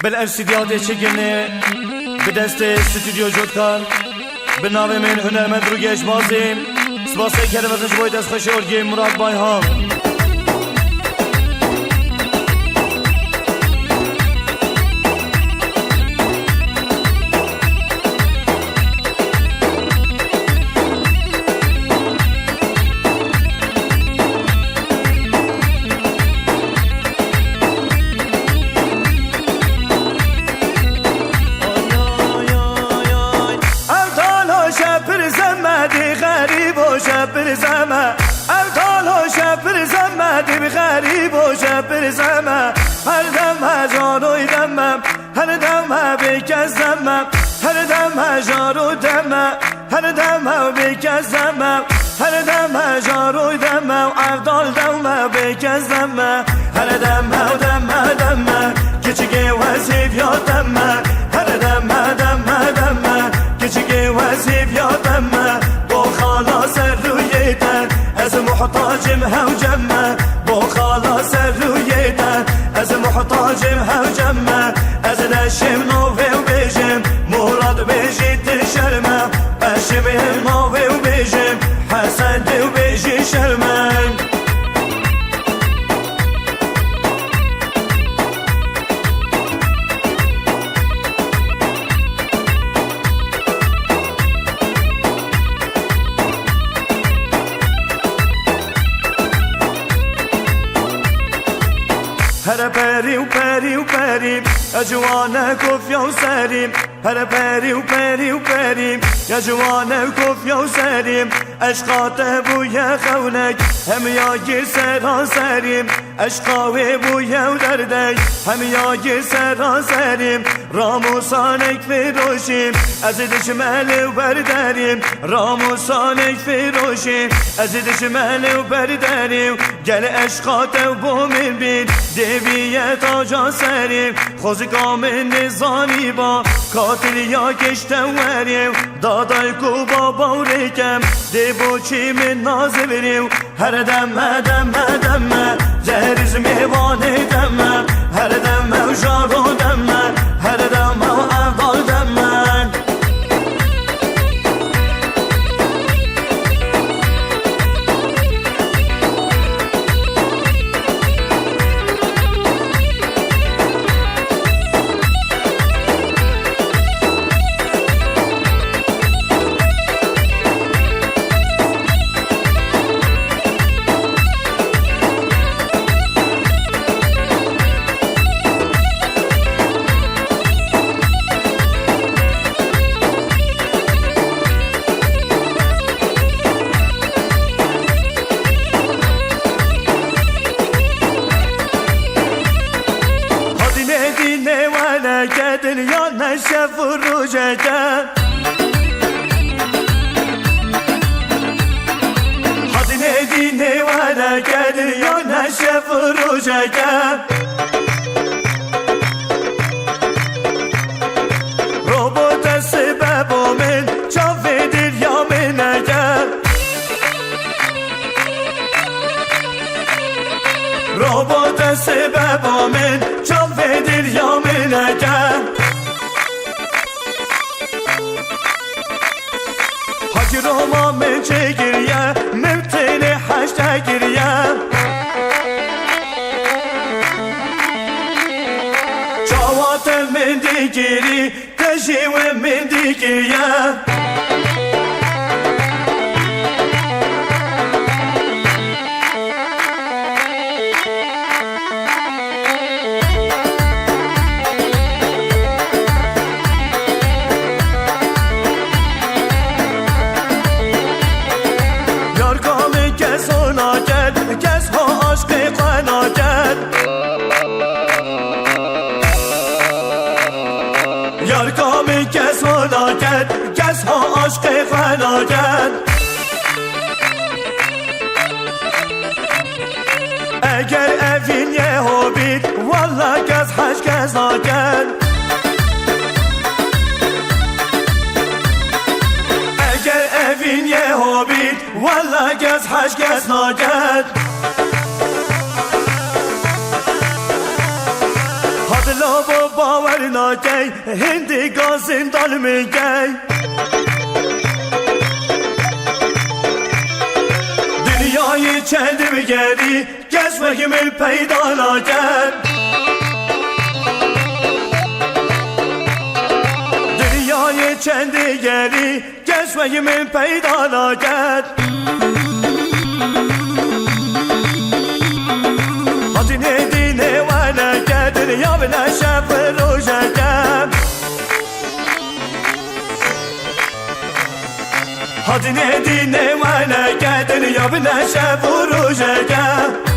بالاستدیاد چگنه به دست استودیو جودکار به نام من هنرمند رو گشت بازیم سپاسه کرده وزش باید از خوش ارگی مراد بایهام شبر زمه ارتال و شبر زمه دی غریب و شبر زمه هر دم هزار و دمم هر دم بکز دمم هر دم هزار و دمم هر دم بکز دمم هر دم هزار و دمم ارتال دم بکز دمم هر دم دم دم کچگه وزیب یادم هر دم دم دم کچگه وزیب یادم با خلاص روی در از محتاجم هوجم با خلاص روی در از محتاجم هوجم از نشم نوه و بیجم مراد بیجید شرمم اشبه نوه و بیجم حسن و بیجی شرمم هر پری و پری و پری یا جوانه کفیا و سریم هر پری و پری و پری یا جوانه کفیا و سریم عشقات بوی خونک هم یا گیر سرا سریم عشقاوی بوی و دردک هم یا گیر سرا سریم راموسانک فروشیم از دشمل و برداریم راموسانک فروشیم از دشمل و برداریم گل عشقات و بومین بین دیویت آجا سریم خوزگام نزانی با کاتل یا کشتوریم دادای کو با باورکم دی بوچی من نازه بریم هر دم دم دم زهرز میوانه دم هر دم و جارو دم هر دم و افضل دم دنیا نشه فروشه کرد حد ندینه و نکه دنیا نشه فروشه کرد روبوت سبب من چاوه دریا من نکرد روبوت سبب من چاوه دریا من نکرد روما من چگریه ممتن حشت گریه جوات من دیگری تجیو من دیگریه یار کامی کس هلاکت کس ها عشق فلاکت اگر اوین یه هوبید والله کس حش کس ناکت اگر اوین یه هوبید والله کس حش کس ناکت ولا با باور ناکی هندی گازین دال میگی دنیای چند بگری کسمک من پیدا نکرد دنیای چند گری کسمک من پیدا نکرد حدینه دینه و نکرد دنیا به نشب روشه کرد حدینه دینه و نکرد دنیا به نشب روشه کرد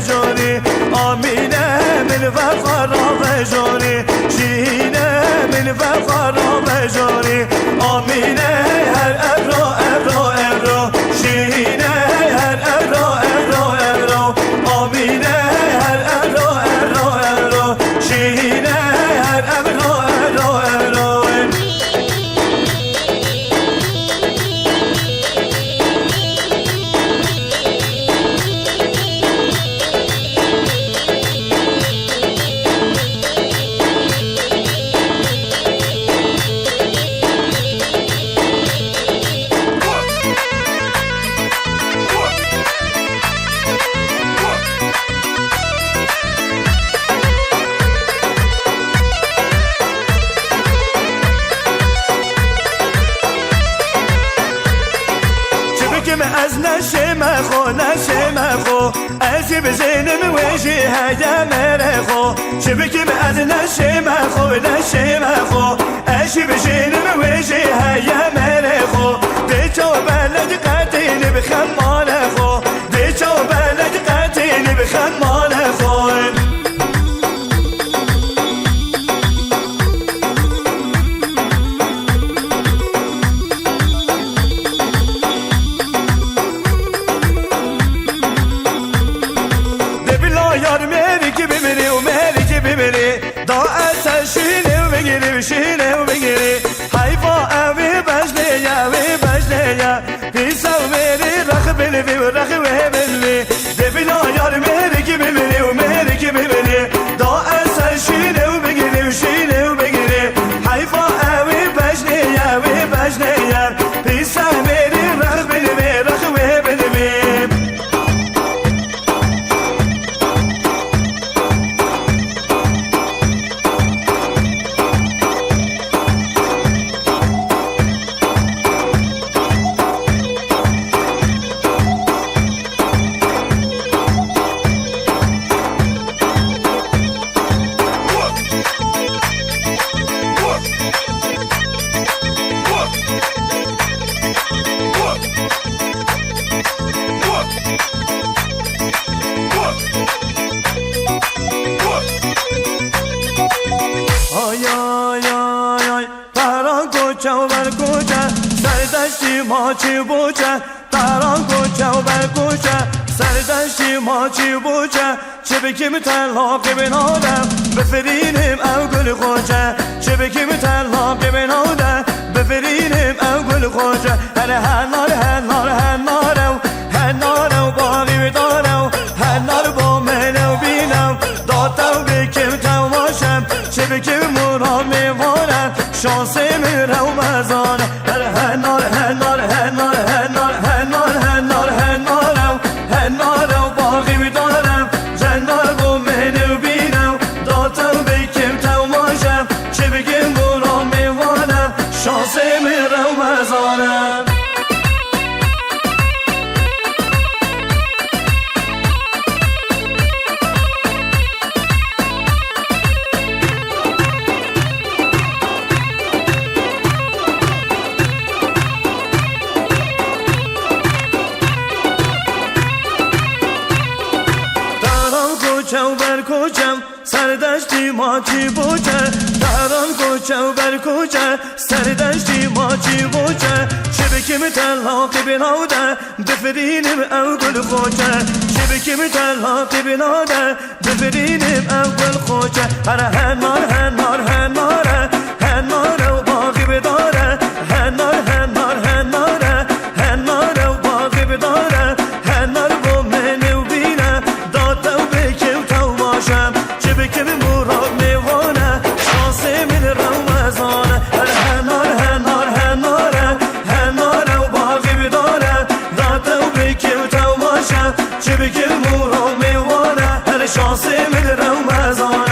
جانی آمینه من وفرا جانی شیرینه من وفرا جانی آمینه هر ابرا ابرا ابرا شیرینه هر ابرا ابرا ابرا آمینه هر ابرا ابرا ابرا شیرینه هر ابرا ابرا ابرا از نشه مخو نشه مخو ازی بزنم وجه هیا مرخو شبکم از نشه مخو نشه مخو ازی بزنم وجه هیا مرخو دیچو بلد قتین بخمال خو دیچو بلد قتین بخمال خو یار میری که بمیری و میری که بمیری دا اصل شینه و بگیری و شینه و بگیری حیفا اوی بجنه یا پیسا و میری رخ بلوی و رخ و بلوی دبیلا یار میری که بمیری و میری که بمیری دا اصل شینه و بگیری و شینه و بگیری حیفا اوی بجنه یا پیسا میری رخ بلوی رخ و بلوی کوچه و بر کوچه سردشتی ماچی بوچه تهران کوچه و بر کوچه سردشتی ماچی بوچه چه بکیم تلاقی بنادم بفرینیم او گل خوچه چه بکیم تلاقی بنادم بفرینیم او گل خوچه هر نارو باقی بدارو هر نار با منو بینم دادو بکیم تواشم چه بکیم مرام میوانم شانس میرو مزانم هر نارو باقی بدارم جنار با منو بینم دادو بکیم تواشم چه بکیم مرام میوانم شانس میرو مزانم کوچه و بر کوچم سردشتی ماچی بوچه تهران کوچه و بر کوچه سردشتی ماچی بوچه چه بکیم تلاقی بناده بفرینیم او گل خوچه چه بکیم تلاقی بناده بفرینیم او گل خوچه هر نار و باقی بداره هر نار و باقی بداره هر نار با منو بینه دادو بکیم تواشم چه بکیم مراد میوانه شانس من رمضانه هر نار و باقی بداره دادو بکیم تواشم چه بکیم مراد میوانه هر شانس من رمضانه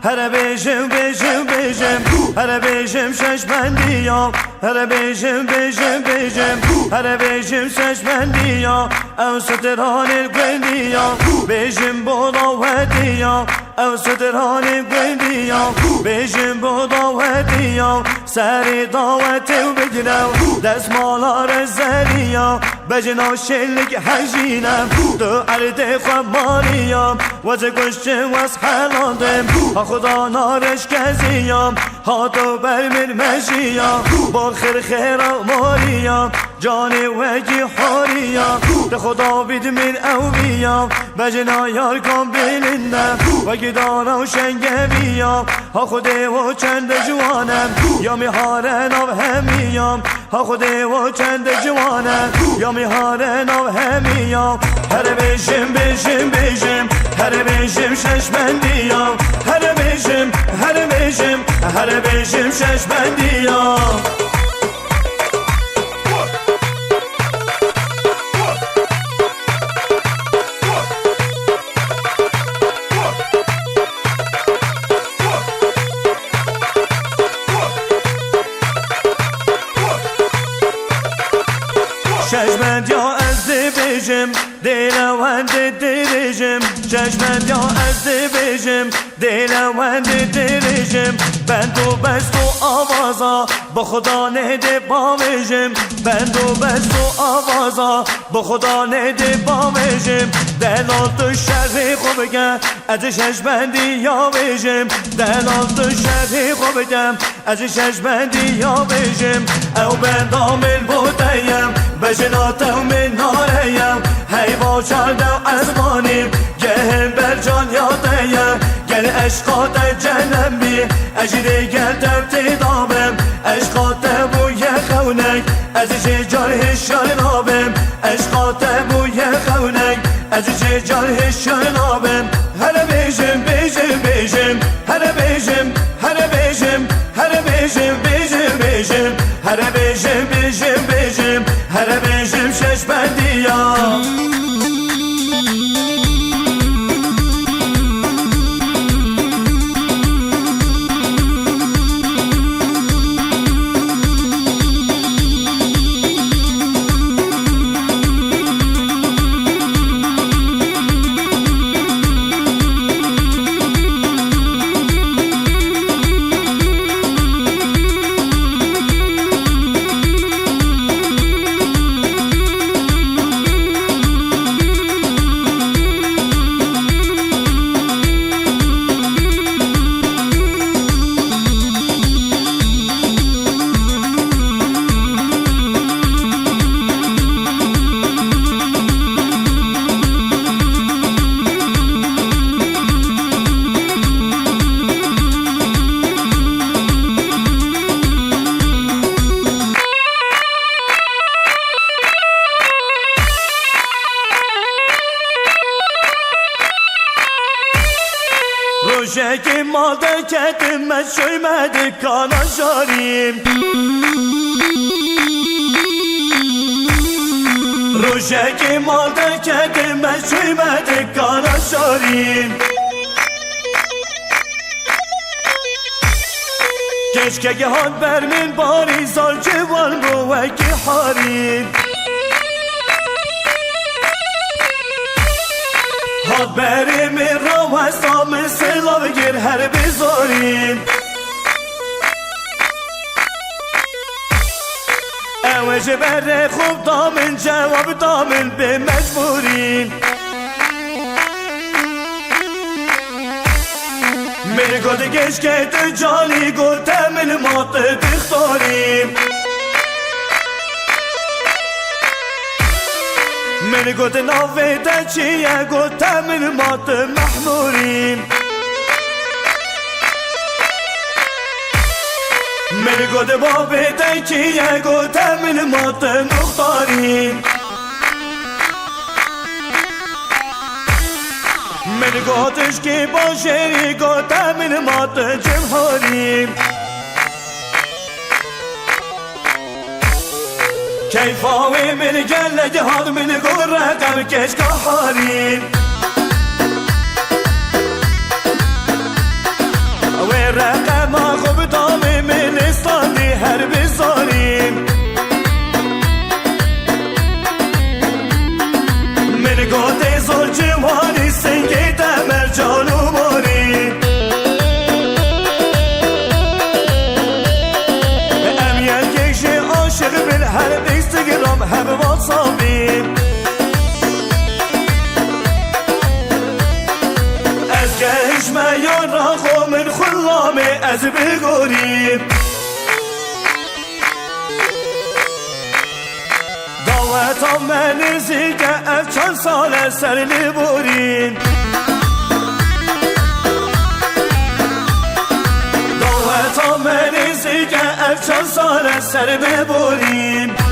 هر بیشم هر بیشم شش بندیام هر بیشم هر بیشم شش بندیام او ستران گندیام بیشم بوداوتیام او ستران گندیام بیشم بوداوتیام سری دعوتی و بگیرم دستمالار زریام بجنا شلک حجینم تو عرض خماریم وز گشتم وز حلاندم خدا نارش کزیم هاتو برمیر مشیم با خیر ماریم جان وگی حاریم ده خدا بید من اویم بجنا یار کن بلندم وگی دارم و شنگه بیم ها خوده و چند جوانم یا میهارن آب همیم ها خوده و چند جوانم یا میهارن آب همیم هر بیشم هر بیشم شش بندیم هر بیشم شش بندیم چشمت یا از بیشم دلوند درجم چشمت یا از بیشم دلوند درجم بند و بست و آوازا با خدا نده باوشم بند و بست و آوازا با خدا نده باوشم دلال تو شرح خوب بگم از شش بندی یا بشم دلال تو شرح خوب بگم از شش بندی یا بشم او بندامل بودیم بجناتو من ناریم هی با چاردو ازمانیم گهم بر جان یادیم گل عشقات جنبی اجری گل در دامم عشقات بوی خونک از جاره شرنابم عشقات بوی خونک از جاره شرنابم هر بیشم هر بیشم هر بیشم هر بیشم شش بندیم روشکی ماده کتم شویمد کانا شاریم روشکی ماده کتم شویمد کانا شاریم کشکه گهان برمین باری زال جوان بو وکی حاریم هاد بریم رو هستام سلاو گیر هر بزاریم اوج بر خوب دامن جواب دامن به مجبوریم من گود گشکه تو جالی گوته من مات بختاریم من گود ناوه ده چیه گوته من مات محموریم من گود بابه ده چیه گوته من مات مختاریم من گوتش که باشری گوته من مات جمهوریم کیفاوی من گل جهاد من گل رقم کش کهاریم و رقم خوب دامه من استانی هر بزاریم من گوته زور جوانی سنگی دمر جانو ماریم امیل کش عاشق بل هر اینستاگرام هم واتساپیم از گهش میان را خو من خلامه از بگوریم دعوت من زیگه اف چند سال سر نبوریم دعوت من زیگه اف چند سال سر ببوریم